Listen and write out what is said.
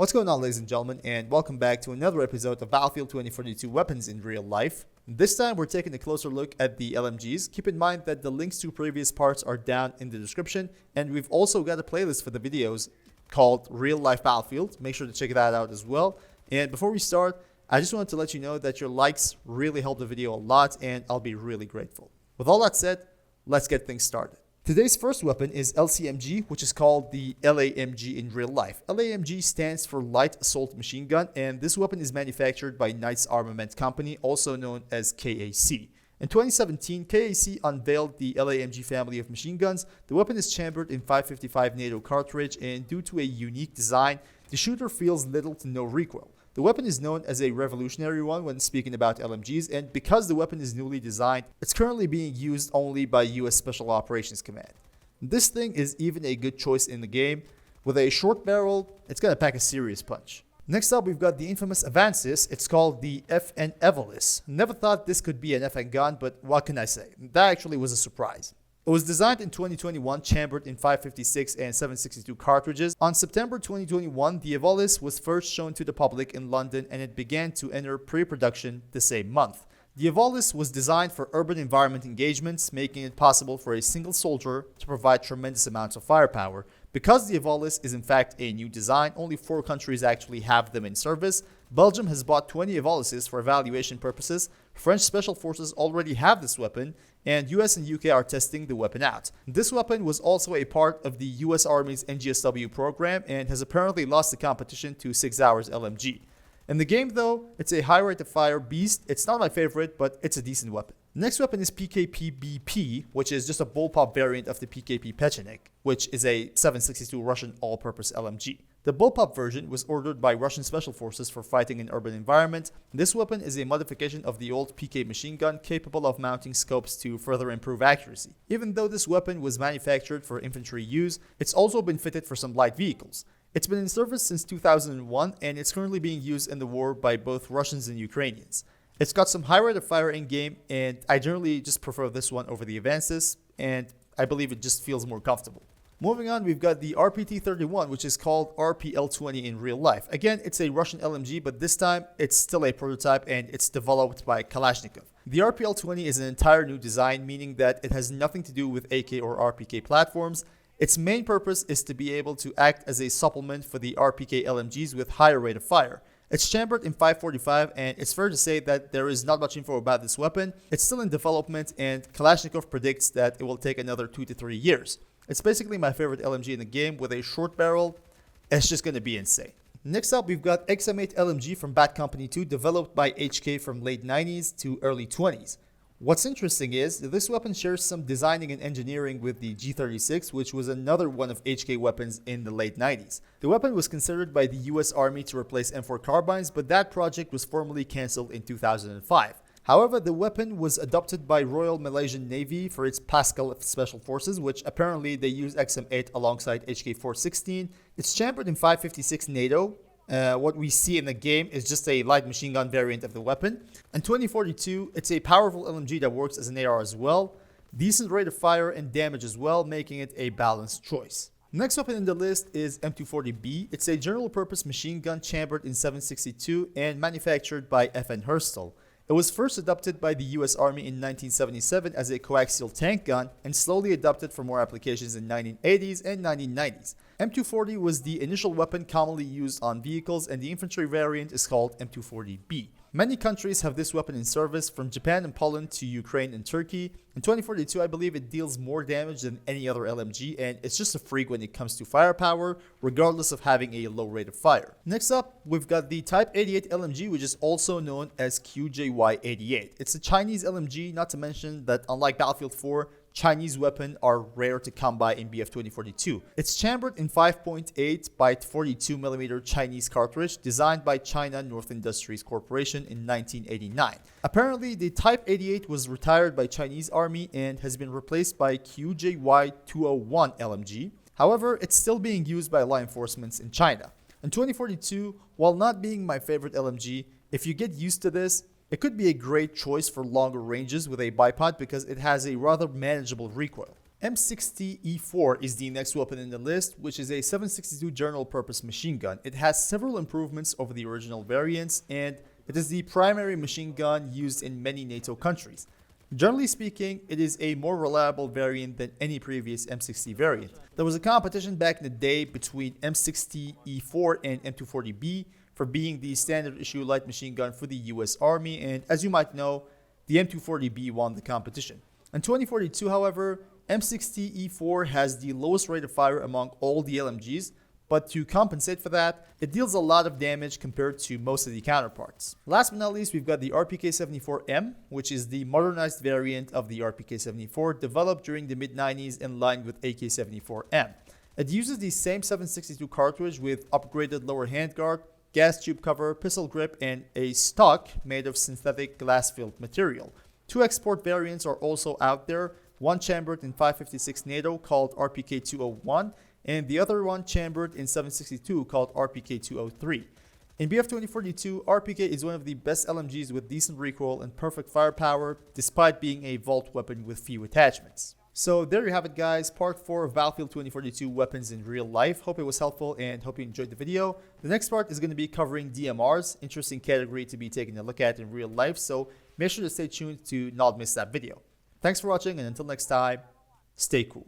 What's going on, ladies and gentlemen, and welcome back to another episode of Battlefield 2042 Weapons in Real Life. This time we're taking a closer look at the LMGs. Keep in mind that the links to previous parts are down in the description, and we've also got a playlist for the videos called Real Life Battlefield. Make sure to check that out as well. And before we start, I just wanted to let you know that your likes really help the video a lot, and I'll be really grateful. With all that said, let's get things started. Today's first weapon is LCMG, which is called the LAMG in real life. LAMG stands for Light Assault Machine Gun, and this weapon is manufactured by Knights Armament Company, also known as KAC. In 2017, KAC unveiled the LAMG family of machine guns. The weapon is chambered in 555 NATO cartridge, and due to a unique design, the shooter feels little to no recoil. The weapon is known as a revolutionary one when speaking about LMGs, and because the weapon is newly designed, it's currently being used only by US Special Operations Command. This thing is even a good choice in the game. With a short barrel, it's gonna pack a serious punch. Next up, we've got the infamous Avancys. It's called the FN Evolys. Never thought this could be an FN gun, but what can I say? That actually was a surprise. It was designed in 2021, chambered in 556 and 762 cartridges. On September 2021, the Evolys was first shown to the public in London, and it began to enter pre-production the same month. The Evolys was designed for urban environment engagements, making it possible for a single soldier to provide tremendous amounts of firepower. Because the Evolys is in fact a new design, only 4 countries actually have them in service. Belgium has bought 20 Evolys for evaluation purposes. French Special Forces already have this weapon, and US and UK are testing the weapon out. This weapon was also a part of the US Army's NGSW program and has apparently lost the competition to 6 Hours LMG. In the game though, it's a high rate of fire beast. It's not my favorite, but it's a decent weapon. Next weapon is PKP-BP, which is just a bullpup variant of the PKP Pecheneg, which is a 762 Russian all-purpose LMG. The bullpup version was ordered by Russian Special Forces for fighting in urban environments. This weapon is a modification of the old PK machine gun, capable of mounting scopes to further improve accuracy. Even though this weapon was manufactured for infantry use, it's also been fitted for some light vehicles. It's been in service since 2001, and it's currently being used in the war by both Russians and Ukrainians. It's got some high rate of fire in-game, and I generally just prefer this one over the Avancys, and I believe it just feels more comfortable. Moving on, we've got the RPT-31, which is called RPL-20 in real life. Again, it's a Russian LMG, but this time it's still a prototype and it's developed by Kalashnikov. The RPL-20 is an entire new design, meaning that it has nothing to do with AK or RPK platforms. Its main purpose is to be able to act as a supplement for the RPK LMGs with higher rate of fire. It's chambered in 545, and it's fair to say that there is not much info about this weapon. It's still in development, and Kalashnikov predicts that it will take another 2 to 3 years. It's basically my favorite LMG in the game. With a short barrel, it's just going to be insane. Next up, we've got XM8 LMG from Bad Company 2, developed by HK from late 90s to early 20s. What's interesting is that this weapon shares some designing and engineering with the G36, which was another one of HK weapons in the late 90s. The weapon was considered by the US Army to replace M4 carbines, but that project was formally cancelled in 2005. However, the weapon was adopted by Royal Malaysian Navy for its Pascal Special Forces, which apparently they use XM8 alongside HK416. It's chambered in 556 NATO. What we see in the game is just a light machine gun variant of the weapon. In 2042, it's a powerful LMG that works as an AR as well. Decent rate of fire and damage as well, making it a balanced choice. Next weapon in the list is M240B. It's a general purpose machine gun chambered in 762 and manufactured by FN Herstal. It was first adopted by the US Army in 1977 as a coaxial tank gun and slowly adopted for more applications in 1980s and 1990s. M240 was the initial weapon commonly used on vehicles, and the infantry variant is called M240B. Many countries have this weapon in service, from Japan and Poland to Ukraine and Turkey. In 2042, I believe it deals more damage than any other LMG, and it's just a freak when it comes to firepower, regardless of having a low rate of fire. Next up, we've got the Type 88 LMG, which is also known as QJY-88. It's a Chinese LMG, not to mention that unlike Battlefield 4, Chinese weapons are rare to come by in BF 2042. It's chambered in 5.8 by 42mm Chinese cartridge designed by China North Industries Corporation in 1989. Apparently, the Type 88 was retired by Chinese Army and has been replaced by QJY-201 LMG. However, it's still being used by law enforcement in China. In 2042, while not being my favorite LMG, if you get used to this, it could be a great choice for longer ranges with a bipod because it has a rather manageable recoil. M60E4 is the next weapon in the list, which is a 7.62 general purpose machine gun. It has several improvements over the original variants, and it is the primary machine gun used in many NATO countries. Generally speaking, it is a more reliable variant than any previous M60 variant. There was a competition back in the day between M60E4 and M240B for being the standard issue light machine gun for the US Army, and as you might know, the M240B won the competition. In 2042, however, M60E4 has the lowest rate of fire among all the LMGs, but to compensate for that, it deals a lot of damage compared to most of the counterparts. Last but not least, we've got the RPK-74M, which is the modernized variant of the RPK-74 developed during the mid-90s in line with AK-74M. It uses the same 7.62 cartridge with upgraded lower handguard, gas tube cover, pistol grip, and a stock made of synthetic glass-filled material. Two export variants are also out there, one chambered in 5.56 NATO called RPK-201, and the other one chambered in 7.62 called RPK-203. In BF 2042, RPK is one of the best LMGs with decent recoil and perfect firepower, despite being a vault weapon with few attachments. So there you have it, guys, part 4 of Battlefield 2042 weapons in real life. Hope it was helpful and hope you enjoyed the video. The next part is going to be covering DMRs, interesting category to be taking a look at in real life, so make sure to stay tuned to not miss that video. Thanks for watching, and until next time, stay cool.